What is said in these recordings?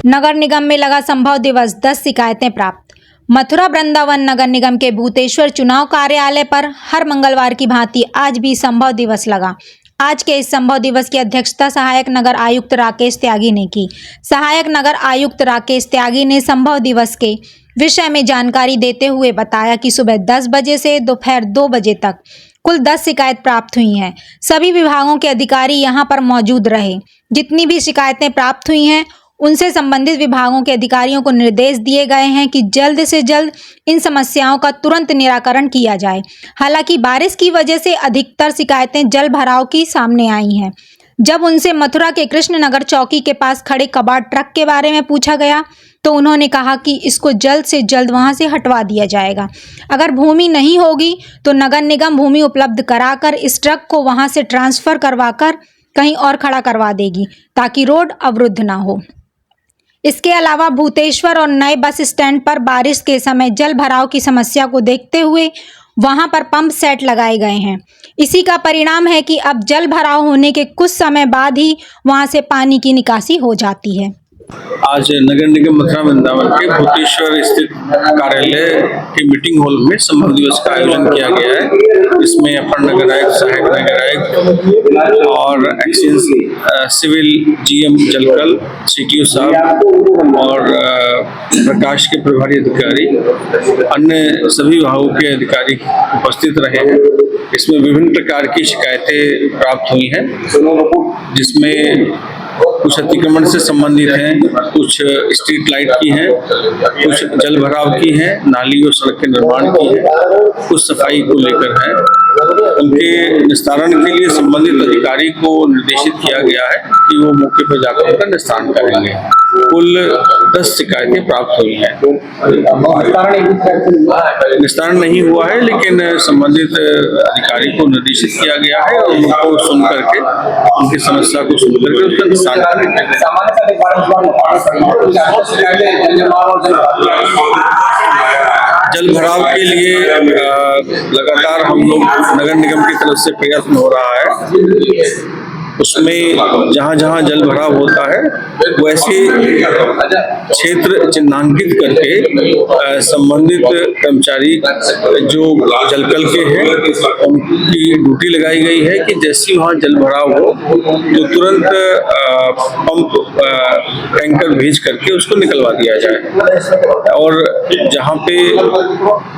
नगर निगम में लगा संभव दिवस, 10 शिकायतें प्राप्त। मथुरा वृंदावन नगर निगम के भूतेश्वर चुनाव कार्यालय पर हर मंगलवार की भांति आज भी संभव दिवस लगा। आज के इस संभव दिवस की अध्यक्षता सहायक नगर आयुक्त राकेश त्यागी ने की। सहायक नगर आयुक्त राकेश त्यागी ने संभव दिवस के विषय में जानकारी देते हुए बताया कि सुबह 10 बजे से दोपहर 2 बजे तक कुल 10 शिकायत प्राप्त हुई हैं। सभी विभागों के अधिकारी यहां पर मौजूद रहे। जितनी भी शिकायतें प्राप्त हुई हैं उनसे संबंधित विभागों के अधिकारियों को निर्देश दिए गए हैं कि जल्द से जल्द इन समस्याओं का तुरंत निराकरण किया जाए। हालांकि बारिश की वजह से अधिकतर शिकायतें जल भराव की सामने आई हैं। जब उनसे मथुरा के कृष्णनगर चौकी के पास खड़े कबाड़ ट्रक के बारे में पूछा गया तो उन्होंने कहा कि इसको जल्द से जल्द वहां से हटवा दिया जाएगा। अगर भूमि नहीं होगी तो नगर निगम भूमि उपलब्ध कराकर इस ट्रक को वहां से ट्रांसफर करवाकर कहीं और खड़ा करवा देगी ताकि रोड अवरुद्ध ना हो। इसके अलावा भूतेश्वर और नए बस स्टैंड पर बारिश के समय जल भराव की समस्या को देखते हुए वहां पर पंप सेट लगाए गए हैं। इसी का परिणाम है कि अब जल भराव होने के कुछ समय बाद ही वहां से पानी की निकासी हो जाती है। आज नगर निगम मथुरा वृंदावन के भूतेश्वर स्थित कार्यालय के मीटिंग हॉल में संभव दिवस का आयोजन किया गया है। इसमें अपर नगर आयुक्त, सहायक नगर आयुक्त और एक्साइज सिविल जीएम जलकल, सीटीओ साहब और प्रकाश के प्रभारी अधिकारी, अन्य सभी विभागों के अधिकारी उपस्थित रहे हैं। इसमें विभिन्न प्रकार की शिकायतें प्राप्त हुई हैं, जिसमें कुछ अतिक्रमण से संबंधित हैं, कुछ स्ट्रीट लाइट की हैं, कुछ जल भराव की हैं, नाली और सड़क के निर्माण की हैं, कुछ सफाई को लेकर हैं। उनके निस्तारण के लिए संबंधित अधिकारी को निर्देशित किया गया है कि वो मौके पर जाकर उनका निस्तारण करेंगे। कुल 10 शिकायतें प्राप्त हुई हैं। निस्तारण नहीं हुआ है, लेकिन संबंधित अधिकारी को निर्देशित किया गया है और उनको सुन करके, उनकी समस्या को सुन करके उसका निस्तारण करेंगे। जल भराव के लिए लगातार हम लोग नगर निगम की तरफ से प्रयत्न हो रहा है। उसमें जहाँ जहाँ जल भराव होता है वैसे क्षेत्र चिन्हांकित करके संबंधित कर्मचारी जो जलकल के हैं उनकी ड्यूटी लगाई गई है कि जैसे वहाँ जल भराव हो तो तुरंत पंप टैंकर भेज करके उसको निकलवा दिया जाए। और जहाँ पे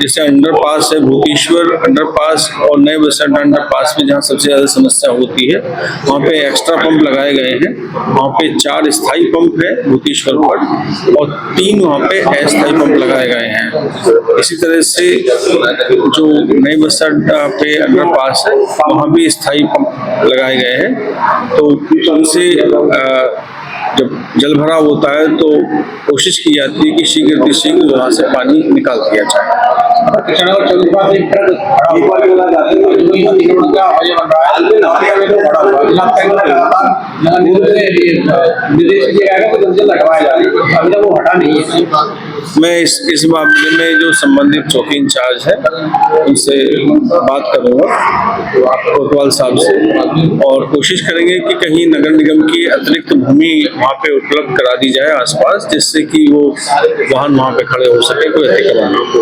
जैसे अंडरपास है, भूतेश्वर अंडरपास और नए बस स्टैंड अंडरपास में जहाँ सबसे ज्यादा समस्या होती है वहाँ पे एक्स्ट्रा पंप लगाए गए हैं। वहाँ पे 4 स्थायी पंप है भूतेश्वर पर और 3 वहाँ पे अस्थायी पंप लगाए गए हैं। इसी तरह से जो नए बस स्टैंड पे अंडरपास है वहाँ भी स्थायी पंप लगाए गए हैं। तो उनसे जब जल भराव होता है तो कोशिश की जाती है कि शीघ्र वहाँ से पानी निकाल दिया जाए। मैं इस मामले में जो संबंधित चौकी इंचार्ज है उनसे बात करूंगा कोतवाल साहब से और कोशिश करेंगे कि कहीं नगर निगम की अतिरिक्त भूमि वहाँ पे उपलब्ध करा दी जाए आसपास, जिससे कि वो वाहन वहाँ पे खड़े हो सके, कोई अतिक्रमण ना हो।